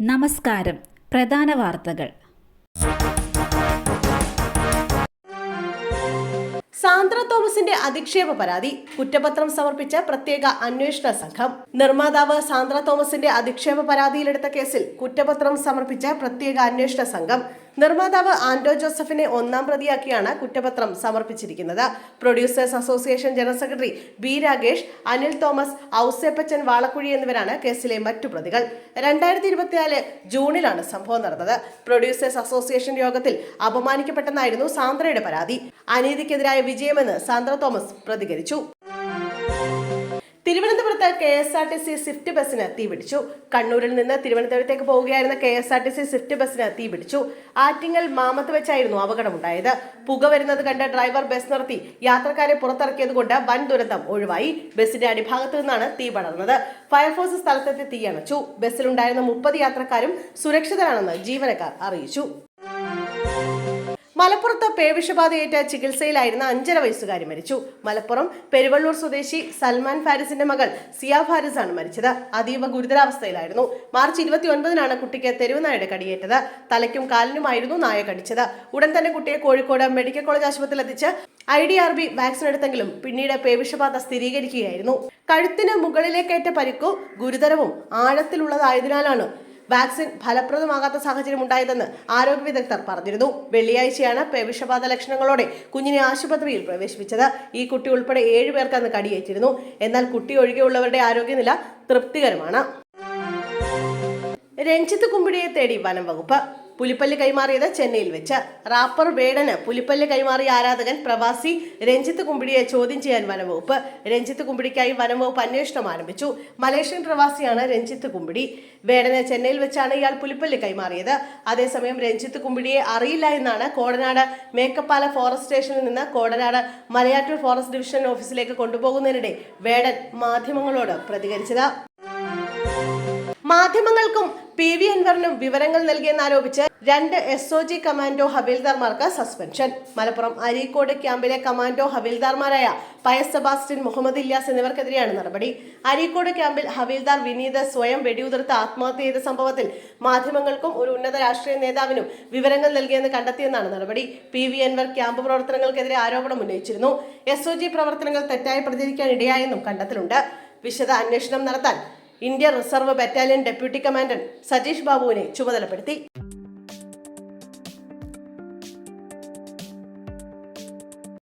നമസ്കാരം. പ്രധാന വാർത്തകൾ. സാന്ദ്ര തോമസിന്റെ അധിക്ഷേപ പരാതി, കുറ്റപത്രം സമർപ്പിച്ച പ്രത്യേക അന്വേഷണ സംഘം. നിർമ്മാതാവ് സാന്ദ്ര തോമസിന്റെ അധിക്ഷേപ പരാതിയിലെടുത്ത കേസിൽ കുറ്റപത്രം സമർപ്പിച്ച പ്രത്യേക അന്വേഷണ സംഘം. നിർമ്മാതാവ് ആന്റോ ജോസഫിനെ ഒന്നാം പ്രതിയാക്കിയാണ് കുറ്റപത്രം സമർപ്പിച്ചിരിക്കുന്നത്. Producers association general secretary B രാഗേഷ്, അനിൽ തോമസ്, ഔസേപ്പച്ചൻ വാളക്കുഴി എന്നിവരാണ് കേസിലെ മറ്റു പ്രതികൾ. 2024 ജൂണിലാണ് സംഭവം നടന്നത്. പ്രൊഡ്യൂസേഴ്സ് അസോസിയേഷൻ യോഗത്തിൽ അപമാനിക്കപ്പെട്ടെന്നായിരുന്നു സാന്ദ്രയുടെ പരാതി. അനീതിക്കെതിരായ വിജയമെന്ന് സാന്ദ്ര തോമസ് പ്രതികരിച്ചു. തിരുവനന്തപുരത്ത് KSRTC സ്വിഫ്റ്റ് ബസിന് തീപിടിച്ചു. കണ്ണൂരിൽ നിന്ന് തിരുവനന്തപുരത്തേക്ക് പോവുകയായിരുന്ന KSRTC സ്വിഫ്റ്റ് ബസിന് തീപിടിച്ചു. ആറ്റിങ്ങൽ മാമത്ത് വെച്ചായിരുന്നു അപകടമുണ്ടായത്. പുക വരുന്നത് കണ്ട് ഡ്രൈവർ ബസ് നിർത്തി യാത്രക്കാരെ പുറത്തിറക്കിയതുകൊണ്ട് വൻ ദുരന്തം ഒഴിവായി. ബസിന്റെ അടിഭാഗത്തു നിന്നാണ് തീ പടർന്നത്. ഫയർഫോഴ്സ് സ്ഥലത്തെത്തി തീയണച്ചു. ബസ്സിലുണ്ടായിരുന്ന 30 യാത്രക്കാരും സുരക്ഷിതരാണെന്ന് ജീവനക്കാർ അറിയിച്ചു. മലപ്പുറത്ത് പേവിഷബാധയേറ്റ ചികിത്സയിലായിരുന്ന 5.5 വയസ്സുകാരി മരിച്ചു. മലപ്പുറം പെരുവള്ളൂർ സ്വദേശി സൽമാൻ ഫാരിസിന്റെ മകൾ സിയ ഫാരിസ് ആണ് മരിച്ചത്. അതീവ ഗുരുതരാവസ്ഥയിലായിരുന്നു. മാർച്ച് 29-നാണ് കുട്ടിക്ക് തെരുവ് നായയുടെ കടിയേറ്റത്. തലയ്ക്കും കാലിനുമായിരുന്നു നായ കടിച്ചത്. ഉടൻ തന്നെ കുട്ടിയെ കോഴിക്കോട് മെഡിക്കൽ കോളേജ് ആശുപത്രിയിൽ എത്തിച്ച് IDRB വാക്സിൻ എടുത്തെങ്കിലും പിന്നീട് പേവിഷബാധ സ്ഥിരീകരിക്കുകയായിരുന്നു. കഴുത്തിന് മുകളിലേക്കേറ്റ പരിക്കു ഗുരുതരവും ആഴത്തിലുള്ളതായതിനാലാണ് വാക്സിൻ ഫലപ്രദമാകാത്ത സാഹചര്യം ഉണ്ടായതെന്ന് ആരോഗ്യ വിദഗ്ധർ പറഞ്ഞിരുന്നു. വെള്ളിയാഴ്ചയാണ് പേവിഷബാധ ലക്ഷണങ്ങളോടെ കുഞ്ഞിനെ ആശുപത്രിയിൽ പ്രവേശിപ്പിച്ചത്. ഈ കുട്ടി ഉൾപ്പെടെ 7 പേർക്ക് അന്ന് കടിയേറ്റിരുന്നു. എന്നാൽ കുട്ടി ഒഴികെയുള്ളവരുടെ ആരോഗ്യനില തൃപ്തികരമാണ്. രഞ്ജിത്ത് കുമ്പിടിയെ തേടി വനം വകുപ്പ്. പുലിപ്പല്ല് കൈമാറിയത് ചെന്നൈയിൽ വെച്ച്. റാപ്പർ വേടന് പുലിപ്പല്ല് കൈമാറിയ ആരാധകൻ പ്രവാസി രഞ്ജിത്ത് കുമ്പിടിയെ ചോദ്യം ചെയ്യാൻ വനംവകുപ്പ്. രഞ്ജിത്ത് കുമ്പിടിക്കായി വനംവകുപ്പ് അന്വേഷണം ആരംഭിച്ചു. മലേഷ്യൻ പ്രവാസിയാണ് രഞ്ജിത്ത് കുമ്പിടി. വേടന് ചെന്നൈയിൽ വെച്ചാണ് ഇയാൾ പുലിപ്പല്ല് കൈമാറിയത്. അതേസമയം രഞ്ജിത്ത് കുമ്പിടിയെ അറിയില്ല എന്നാണ് കോടനാട് മേക്കപ്പാല ഫോറസ്റ്റ് സ്റ്റേഷനിൽ നിന്ന് കോടനാട് മലയാറ്റൂർ ഫോറസ്റ്റ് ഡിവിഷൻ ഓഫീസിലേക്ക് കൊണ്ടുപോകുന്നതിനിടെ വേടൻ മാധ്യമങ്ങളോട് പ്രതികരിച്ചത്. മാധ്യമങ്ങൾക്കും PV അൻവറിനും വിവരങ്ങൾ നൽകിയെന്നാരോപിച്ച് 2 SOG കമാൻഡോ ഹവീൽദാർമാർക്ക് സസ്പെൻഷൻ. മലപ്പുറം അരീക്കോട് ക്യാമ്പിലെ കമാൻഡോ ഹവീൽദാർമാരായ പയസ് സെബാസ്റ്റ്യൻ, മുഹമ്മദ് ഇല്യാസ് എന്നിവർക്കെതിരെയാണ് നടപടി. അരീക്കോട് ക്യാമ്പിൽ ഹവീൽദാർ വിനീത് സ്വയം വെടിയുതിർത്ത് ആത്മഹത്യ ചെയ്ത സംഭവത്തിൽ മാധ്യമങ്ങൾക്കും ഒരു ഉന്നത രാഷ്ട്രീയ നേതാവിനും വിവരങ്ങൾ നൽകിയെന്ന് കണ്ടെത്തിയെന്നാണ് നടപടി. PV അൻവർ ക്യാമ്പ് പ്രവർത്തനങ്ങൾക്കെതിരെ ആരോപണം ഉന്നയിച്ചിരുന്നു. SOG പ്രവർത്തനങ്ങൾ തെറ്റായി പ്രചരിക്കാൻ ഇടയായെന്നും കണ്ടെത്തലുണ്ട്. വിശദ അന്വേഷണം നടത്താൻ Indian reserve battalion deputy commandant Sajeesh ബാബുവിനെ ചുമതലപ്പെടുത്തി.